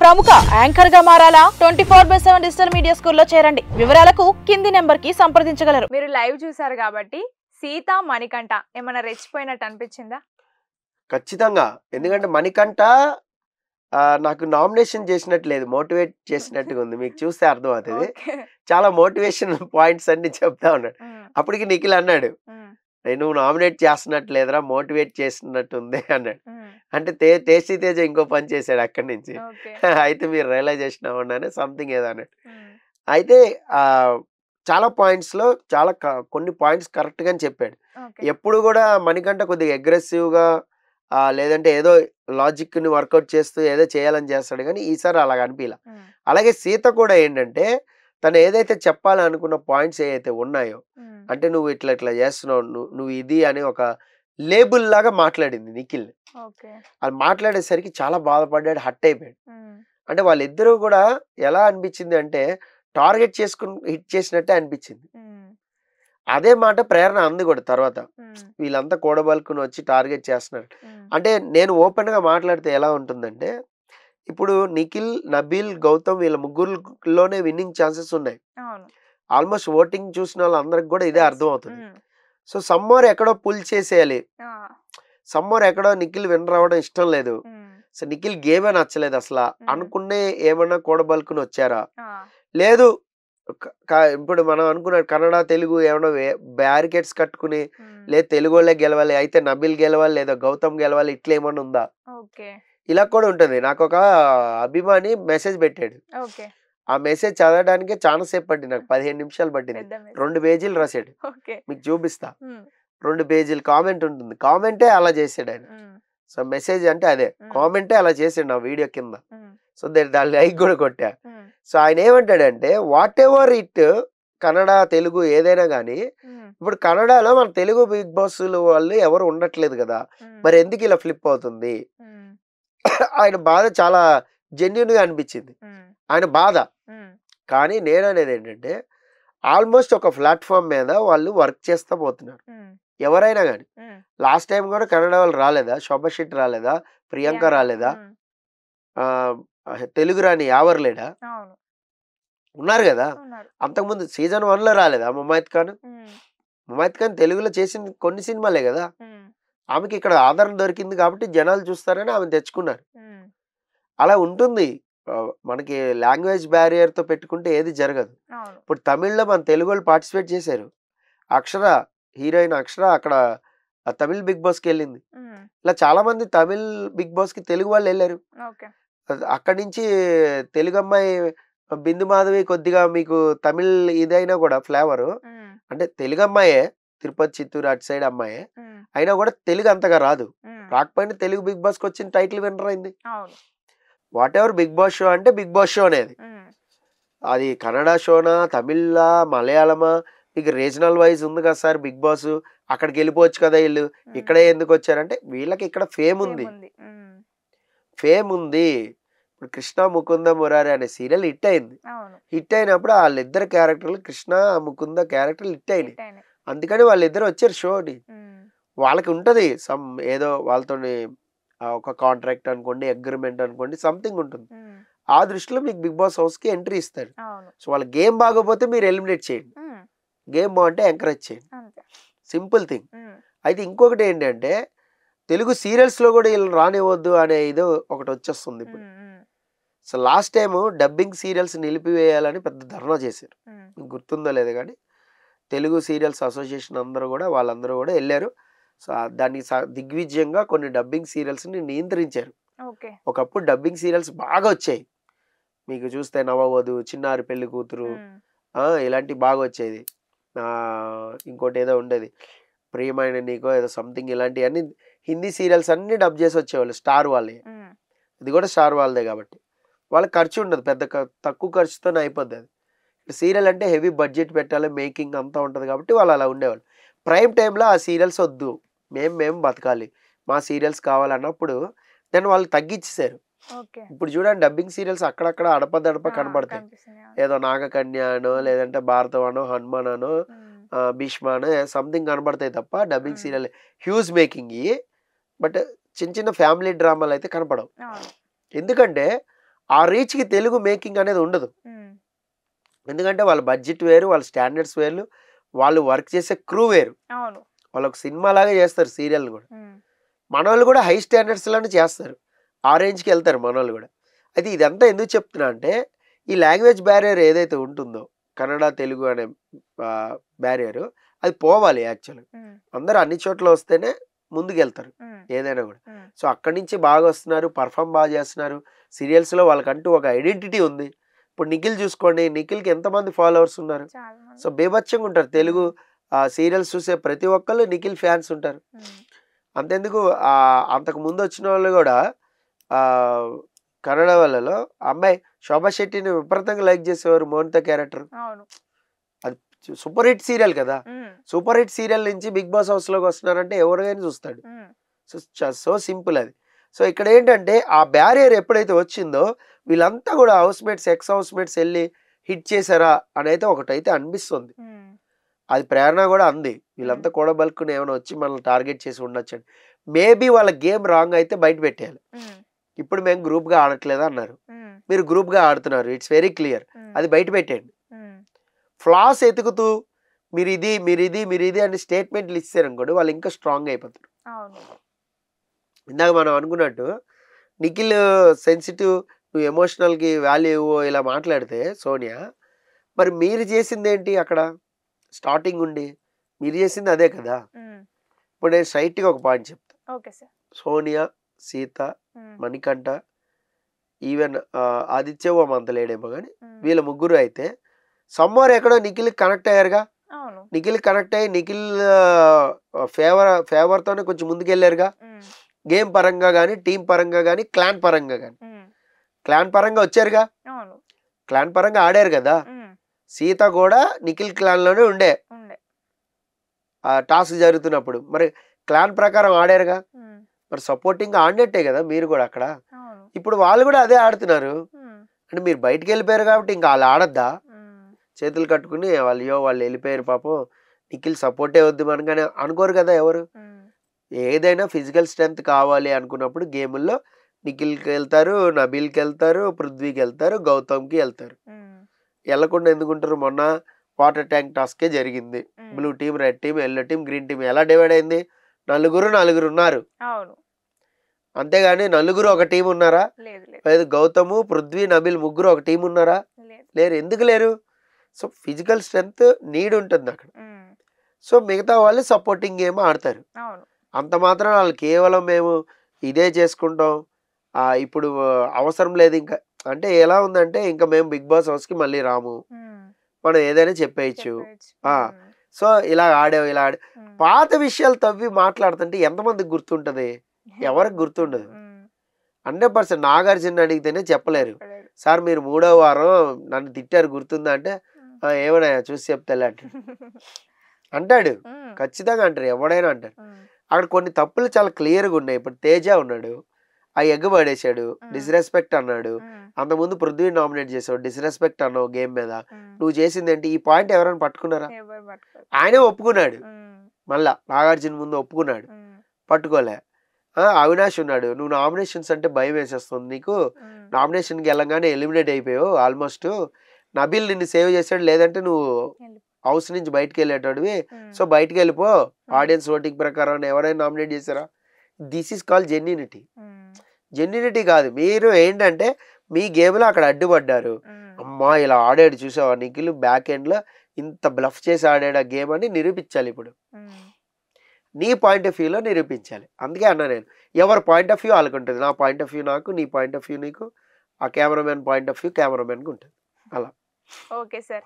ప్రముఖ యాంకర్ గా మారాలా 24/7 digital media స్కూల్లో చేరండి. వివరాలకు కింది నెంబర్ కి సంప్రదించగలరు. మీరు లైవ్ చూసారు కాబట్టి సీత మణికంఠ ఏమైనా రెచ్చిపోయినట్టు అనిపించిందా? ఖచ్చితంగా. ఎందుకంటే మణికంఠ నాకు నామినేషన్ చేసినట్టు లేదు, మోటివేట్ చేసినట్టుగా ఉంది. మీకు చూస్తే అర్థమవుతుంది. చాలా మోటివేషన్ పాయింట్స్ అన్ని చెప్తా ఉన్నాడు. అప్పటికి నిఖిల్ అన్నాడు, నువ్వు నామినేట్ చేస్తున్నట్టు లేదురా, మోటివేట్ చేస్తున్నట్టుంది అన్నాడు. అంటే టేస్టీ తేజ ఇంకో పని చేశాడు అక్కడి నుంచి. అయితే మీరు రియలైజేషన్ అవ్వండి సంథింగ్ ఏదో అన్నాడు. అయితే చాలా పాయింట్స్ లో కొన్ని పాయింట్స్ కరెక్ట్ గానే చెప్పాడు. ఎప్పుడు కూడా మణికంఠ కొద్దిగా అగ్రెసివ్ గా లేదంటే ఏదో లాజిక్ ని వర్కౌట్ చేస్తూ ఏదో చేయాలని చేస్తాడు, కానీ ఈసారి అలాగ అనిపించలా. అలాగే సీత కూడా ఏంటంటే తను ఏదైతే చెప్పాలనుకున్న పాయింట్స్ ఏవైతే ఉన్నాయో, అంటే నువ్వు ఇట్లా ఇట్లా చేస్తున్నావు, నువ్వు ఇది అని ఒక లేబుల్ లాగా మాట్లాడింది నిఖిల్. అది మాట్లాడేసరికి చాలా బాధపడ్డాడు, హట్ అయిపోయాడు. అంటే వాళ్ళిద్దరూ కూడా ఎలా అనిపించింది అంటే టార్గెట్ చేసుకుని హిట్ చేసినట్టే అనిపించింది. అదే మాట ప్రేరణ అంది కూడా తర్వాత, వీళ్ళంతా కూడబలుకుని వచ్చి టార్గెట్ చేస్తున్నారు. అంటే నేను ఓపెన్ గా మాట్లాడితే ఎలా ఉంటుందంటే, ఇప్పుడు నిఖిల్, నబీల్, గౌతమ్ వీళ్ళ ముగ్గురులోనే విన్నింగ్ ఛాన్సెస్ ఉన్నాయి. ఆల్మోస్ట్ ఓటింగ్ చూసిన వాళ్ళందరికి కూడా ఇదే అర్థం అవుతుంది. సో సమ్మోర్ ఎక్కడో పుల్ చేసేయాలి, సమ్మోర్ ఎక్కడో నిఖిల్ విన్ రావడం ఇష్టం లేదు. సో నిఖిల్ గేమే నచ్చలేదు అసలు అనుకునే, ఏమన్నా కూడబలుకుని వచ్చారా లేదు. ఇప్పుడు మనం అనుకున్నాడు కన్నడ తెలుగు ఏమన్నా బ్యారికేడ్స్ కట్టుకుని, లేదు తెలుగు వాళ్ళే గెలవాలి, అయితే నబీల్ గెలవాలి లేదా గౌతమ్ గెలవాలి, ఇట్లా ఏమన్నా ఉందా? ఇలా కూడా ఉంటుంది. నాకు ఒక అభిమాని మెసేజ్ పెట్టాడు. ఆ మెసేజ్ చదవడానికి చాలా సేపు పట్టింది, నాకు 15 నిమిషాలు పట్టింది. 2 పేజీలు రాశాడు, మీకు చూపిస్తా. 2 పేజీలు కామెంట్ ఉంటుంది, కామెంటే అలా చేసాడు ఆయన. సో మెసేజ్ అంటే అదే కామెంటే అలా చేసాడు నా వీడియో కింద. సో దాని లైక్ కూడా కొట్టా. సో ఆయన ఏమంటాడంటే, what ever it Kannada Telugu ఏదైనా కానీ, ఇప్పుడు కన్నడలో మన తెలుగు బిగ్ బాస్ వాళ్ళు ఎవరు ఉండట్లేదు కదా, మరి ఎందుకు ఇలా ఫ్లిప్ అవుతుంది? ఆయన బాధ చాలా జెన్యున్ గా అనిపించింది, ఆయన బాధ. కానీ నేను అనేది ఏంటంటే, ఆల్మోస్ట్ ఒక ప్లాట్ఫామ్ మీద వాళ్ళు వర్క్ చేస్తా పోతున్నారు ఎవరైనా కానీ. లాస్ట్ టైం కూడా కన్నడ వాళ్ళు రాలేదా? శోభా శెట్టి రాలేదా? ప్రియాంక రాలేదా? తెలుగు రాని యావర్ లేడా? ఉన్నారు కదా. అంతకుముందు సీజన్ 1 లో రాలేదా ముమైత్ ఖాన్? ముమైత్ ఖాన్ తెలుగులో చేసిన కొన్ని సినిమాలే కదా. ఆమెకి ఇక్కడ ఆదరణ దొరికింది కాబట్టి జనాలు చూస్తారని ఆమె తెచ్చుకున్నారు. అలా ఉంటుంది. మనకి లాంగ్వేజ్ బ్యారియర్ తో పెట్టుకుంటే ఏది జరగదు. ఇప్పుడు తమిళ్లో మన తెలుగు వాళ్ళు పార్టిసిపేట్ చేశారు. అక్షర, హీరోయిన్ అక్షర అక్కడ తమిళ్ బిగ్ బాస్ కి వెళ్ళింది. ఇలా చాలా మంది తమిళ్ బిగ్ బాస్ కి తెలుగు వాళ్ళు వెళ్ళారు. అక్కడి నుంచి తెలుగు అమ్మాయి బిందు మాధవి కొద్దిగా మీకు తమిళ్ ఇదైనా కూడా ఫ్లేవర్, అంటే తెలుగు అమ్మాయే, తిరుపతి చిత్తూరు అటు సైడ్ అమ్మాయే అయినా కూడా తెలుగు అంతగా రాదు. రాకపోయినా తెలుగు బిగ్ బాస్ కి వచ్చిన టైటిల్ విన్నర్ అయింది. Whatever Bigg Boss show అంటే బిగ్ బాస్ షో అనేది, అది కన్నడ షోనా, తమిళా, మలయాళమా, మీకు రీజనల్ వైజ్ ఉంది కదా సార్ బిగ్ బాస్, అక్కడికి వెళ్ళిపోవచ్చు కదా వీళ్ళు, ఇక్కడే ఎందుకు వచ్చారంటే వీళ్ళకి ఇక్కడ ఫేమ్ ఉంది, ఫేమ్ ఉంది. ఇప్పుడు కృష్ణ ముకుంద మురారి అనే సీరియల్ హిట్ అయింది. హిట్ అయినప్పుడు వాళ్ళిద్దరు క్యారెక్టర్లు, కృష్ణ ముకుంద క్యారెక్టర్లు హిట్ అయినాయి. అందుకని వాళ్ళిద్దరు వచ్చారు షోని. వాళ్ళకి ఉంటది సమ్ ఏదో వాళ్ళతో ఒక కాంట్రాక్ట్ అనుకోండి, అగ్రిమెంట్ అనుకోండి, సంథింగ్ ఉంటుంది. ఆ దృష్టిలో మీకు బిగ్ బాస్ హౌస్ కి ఎంట్రీ ఇస్తారు. సో వాళ్ళ గేమ్ బాగోపోతే మీరు ఎలిమినేట్ చేయండి, గేమ్ బాగుంటే ఎంకరేజ్ చేయండి, సింపుల్ థింగ్. అయితే ఇంకొకటి ఏంటంటే, తెలుగు సీరియల్స్ లో కూడా వీళ్ళు రానివ్వద్దు అనే ఇది ఒకటి వచ్చేస్తుంది ఇప్పుడు. So last time dubbing serials నిలిపివేయాలని పెద్ద ధర్నా చేశారు, గుర్తుందో లేదు కానీ తెలుగు సీరియల్స్ అసోసియేషన్ అందరూ కూడా వాళ్ళందరూ కూడా వెళ్ళారు. సో దాన్ని దిగ్విజయంగా కొన్ని డబ్బింగ్ సీరియల్స్ ని నియంత్రించారు. ఒకప్పుడు డబ్బింగ్ సీరియల్స్ బాగా వచ్చాయి, మీకు చూస్తే నవవధు, చిన్నారి పెళ్లి కూతురు, ఇలాంటి బాగా వచ్చేది. ఇంకోటి ఏదో ఉండేది, ప్రియమైన నీకో ఏదో సంథింగ్, ఇలాంటివన్నీ హిందీ సీరియల్స్ అన్ని డబ్ చేసి వచ్చేవాళ్ళు స్టార్ వాళ్ళే. ఇది కూడా స్టార్ వాళ్ళదే కాబట్టి వాళ్ళకి ఖర్చు ఉండదు, పెద్ద తక్కువ ఖర్చుతోనే అయిపోద్ది. అది సీరియల్ అంటే హెవీ బడ్జెట్ పెట్టాలి, మేకింగ్ అంతా ఉంటుంది కాబట్టి వాళ్ళు అలా ఉండేవాళ్ళు. ప్రైమ్ టైంలో ఆ సీరియల్స్ వద్దు, మేము బతకాలి, మా సీరియల్స్ కావాలన్నప్పుడు దాన్ని వాళ్ళు తగ్గించేశారు. ఇప్పుడు చూడండి డబ్బింగ్ సీరియల్స్ అక్కడక్కడ అడపదడప కనబడతాయి, ఏదో నాగకన్య అనో లేదంటే భారతం అనో హనుమాన్ అనో భీష్మ అనో సంథింగ్ కనబడతాయి తప్ప dubbing serial huge making. But చిన్న చిన్న ఫ్యామిలీ డ్రామాలు అయితే కనపడవు. ఎందుకంటే ఆ రీచ్కి తెలుగు మేకింగ్ అనేది ఉండదు. ఎందుకంటే వాళ్ళ బడ్జెట్ వేరు, వాళ్ళ స్టాండర్డ్స్ వేరు, వాళ్ళు వర్క్ చేసే క్రూ వేరు. అవును. వాళ్ళు ఒక సినిమా లాగా చేస్తారు సీరియల్ కూడా. మనోళ్ళు కూడా హై స్టాండర్డ్స్ లోనే చేస్తారు, ఆ రేంజ్కి వెళ్తారు మనోళ్ళు కూడా. అయితే ఇదంతా ఎందుకు చెప్తున్నా అంటే ఈ లాంగ్వేజ్ బ్యారియర్ ఏదైతే ఉంటుందో కన్నడ తెలుగు అనే బ్యారియర్ అది పోవాలి. యాక్చువల్గా అందరూ అన్ని చోట్ల వస్తేనే ముందుకు వెళ్తారు ఏదైనా కూడా. సో అక్కడి నుంచి బాగా వస్తున్నారు, పర్ఫామ్ బాగా చేస్తున్నారు. సీరియల్స్లో వాళ్ళకంటూ ఒక ఐడెంటిటీ ఉంది. ఇప్పుడు నిఖిల్ చూసుకోండి, నిఖిల్కి ఎంతమంది ఫాలోవర్స్ ఉన్నారు. సో బేబచ్చంగా ఉంటారు. తెలుగు సీరియల్స్ చూసే ప్రతి ఒక్కళ్ళు నిఖిల్ ఫ్యాన్స్ ఉంటారు. అంతెందుకు అంతకు ముందు వచ్చిన వాళ్ళు కూడా కన్నడ వాళ్ళలో అమ్మాయి శోభా శెట్టిని విపరీతంగా లైక్ చేసేవారు. మోనిత క్యారెక్టర్ అది సూపర్ హిట్ సీరియల్ కదా. సూపర్ హిట్ సీరియల్ నుంచి బిగ్ బాస్ హౌస్ లోకి వస్తున్నారంటే ఎవరికైనా చూస్తాడు. సో సింపుల్ అది. సో ఇక్కడ ఏంటంటే ఆ బ్యారియర్ ఎప్పుడైతే వచ్చిందో వీళ్ళంతా కూడా house mates, X house mates వెళ్ళి హిట్ చేశారా అని అయితే ఒకటైతే అనిపిస్తుంది. అది ప్రేరణ కూడా అంది, వీళ్ళంతా కూడా బల్కుని ఏమైనా వచ్చి మనల్ని టార్గెట్ చేసి ఉండొచ్చండి. మేబీ వాళ్ళ గేమ్ రాంగ్ అయితే బయట పెట్టేయాలి. ఇప్పుడు మేము గ్రూప్ గా ఆడట్లేదు అన్నారు, మీరు గ్రూప్ గా ఆడుతున్నారు, ఇట్స్ వెరీ క్లియర్, అది బయట పెట్టేయండి. ఫ్లాస్ ఎతుకుతూ మీరు ఇది అని స్టేట్మెంట్లు ఇచ్చారనుకోండి వాళ్ళు ఇంకా స్ట్రాంగ్ అయిపోతారు. ఇందాక మనం అనుకున్నట్టు నిఖిల్ సెన్సిటివ్, నువ్వు ఎమోషనల్కి వాల్యూ ఇలా మాట్లాడితే సోనియా, మరి మీరు చేసింది ఏంటి అక్కడ స్టార్టింగ్ ఉండి? మీరు చేసింది అదే కదా. ఇప్పుడు నేను స్ట్రైట్గా ఒక పాయింట్ చెప్తా. సోనియా, సీత, మణికంఠ, ఈవెన్ ఆదిత్య ఓం అంత లేడేమో కానీ వీళ్ళ ముగ్గురు అయితే సమ్మర్ ఎక్కడో నిఖిల్ కనెక్ట్ అయ్యారుగా. నిఖిల్ కనెక్ట్ అయ్యి నిఖిల్ ఫేవర్తోనే కొంచెం ముందుకెళ్ళారుగా. గేమ్ పరంగా కానీ, టీం పరంగా కానీ, క్లాన్ పరంగా కానీ. క్లాన్ పరంగా వచ్చారుగా, క్లాన్ పరంగా ఆడారు కదా. సీత కూడా నిఖిల్ క్లాన్ లోనే ఉండే ఆ టాస్క్ జరుగుతున్నప్పుడు, మరి క్లాన్ ప్రకారం ఆడారుగా. మరి సపోర్టింగ్ ఆడినట్టే కదా మీరు కూడా అక్కడ. ఇప్పుడు వాళ్ళు కూడా అదే ఆడుతున్నారు అంటే మీరు బయటికి వెళ్ళిపోయారు కాబట్టి ఇంకా వాళ్ళు ఆడద్దా? చేతులు కట్టుకుని వాళ్ళు వెళ్ళిపోయారు పాపం, నిఖిల్ సపోర్టే వద్దు మనగానే అనుకోరు కదా ఎవరు. ఏదైనా ఫిజికల్ స్ట్రెంగ్త్ కావాలి అనుకున్నప్పుడు గేముల్లో నిఖిల్కి వెళ్తారు, నబీల్కి వెళ్తారు, పృథ్వీకి వెళ్తారు, గౌతమ్కి వెళ్తారు. వెళ్ళకుండా ఎందుకుంటారు? మొన్న వాటర్ ట్యాంక్ టాస్కే జరిగింది. Blue team, red team, yellow team, green team ఎలా డివైడ్ అయింది? నలుగురు ఉన్నారు. అంతేగాని నలుగురు ఒక టీం ఉన్నారా? లేదు. గౌతము, పృథ్వీ, నబీల్ ముగ్గురు ఒక టీం ఉన్నారా? లేరు. ఎందుకు లేరు? సో ఫిజికల్ స్ట్రెంగ్త్ నీడ్ ఉంటుంది అక్కడ. సో మిగతా వాళ్ళు సపోర్టింగ్ గేమ్ ఆడతారు. అంత మాత్రం వాళ్ళు కేవలం మేము ఇదే చేసుకుంటాం, ఇప్పుడు అవసరం లేదు ఇంకా అంటే ఎలా ఉందంటే ఇంకా మేము బిగ్ బాస్ హౌస్ కి మళ్ళీ రాము, మనం ఏదైనా చెప్పేయచ్చు. సో ఇలా ఆడే పాత విషయాలు తవ్వి మాట్లాడుతుంటే ఎంతమందికి గుర్తుంటది? ఎవరికి గుర్తుండదు. 100% నాగార్జున అడిగితేనే చెప్పలేరు. సార్ మీరు 3వ వారం నన్ను తిట్టారు గుర్తుందా అంటే ఏమన్నా చూసి చెప్తా అంటాడు. ఖచ్చితంగా అంటారు, ఎవడైనా అంటారు. అక్కడ కొన్ని తప్పులు చాలా క్లియర్గా ఉన్నాయి. ఇప్పుడు తేజ ఉన్నాడు, ఆ ఎగ్ పడేసాడు, డిస్రెస్పెక్ట్ అన్నాడు. అంతకుముందు పృథ్వీ నామినేట్ చేసావు, డిస్రెస్పెక్ట్ అన్నావు గేమ్ మీద. నువ్వు చేసింది ఏంటి? ఈ పాయింట్ ఎవరైనా పట్టుకున్నారా? ఆయనే ఒప్పుకున్నాడు, మళ్ళా నాగార్జున ముందు ఒప్పుకున్నాడు, పట్టుకోలే. అవినాష్ ఉన్నాడు, నువ్వు నామినేషన్స్ అంటే భయం వేసేస్తుంది నీకు, నామినేషన్కి వెళ్ళంగానే ఎలిమినేట్ అయిపోయావు ఆల్మోస్ట్, నబీల్ నిన్ను సేవ్ చేశాడు, లేదంటే నువ్వు హౌస్ నుంచి బయటకు వెళ్ళేటోడివి, సో బయటకు వెళ్ళిపో, ఆడియన్స్ ఓటింగ్ ప్రకారం ఎవరైనా నామినేట్ చేశారా? This is call genuinity. Genuinity కాదు, మీరు ఏంటంటే మీ గేమ్లో అక్కడ అడ్డుపడ్డారు. అమ్మా ఇలా ఆడాడు చూసావా నిఖిల్, బ్యాక్ ఎండ్లో ఇంత బ్లఫ్ చేసి ఆడాడు ఆ గేమ్ అని నిరూపించాలి. ఇప్పుడు నీ పాయింట్ ఆఫ్ వ్యూలో నిరూపించాలి. అందుకే అన్నా నేను, ఎవరి పాయింట్ ఆఫ్ వ్యూ వాళ్ళకుంటుంది. నా పాయింట్ ఆఫ్ వ్యూ నాకు, నీ పాయింట్ ఆఫ్ వ్యూ నీకు, ఆ కెమెరామెన్ పాయింట్ ఆఫ్ వ్యూ కెమెరామెన్కి ఉంటుంది. అలా. Okay sir.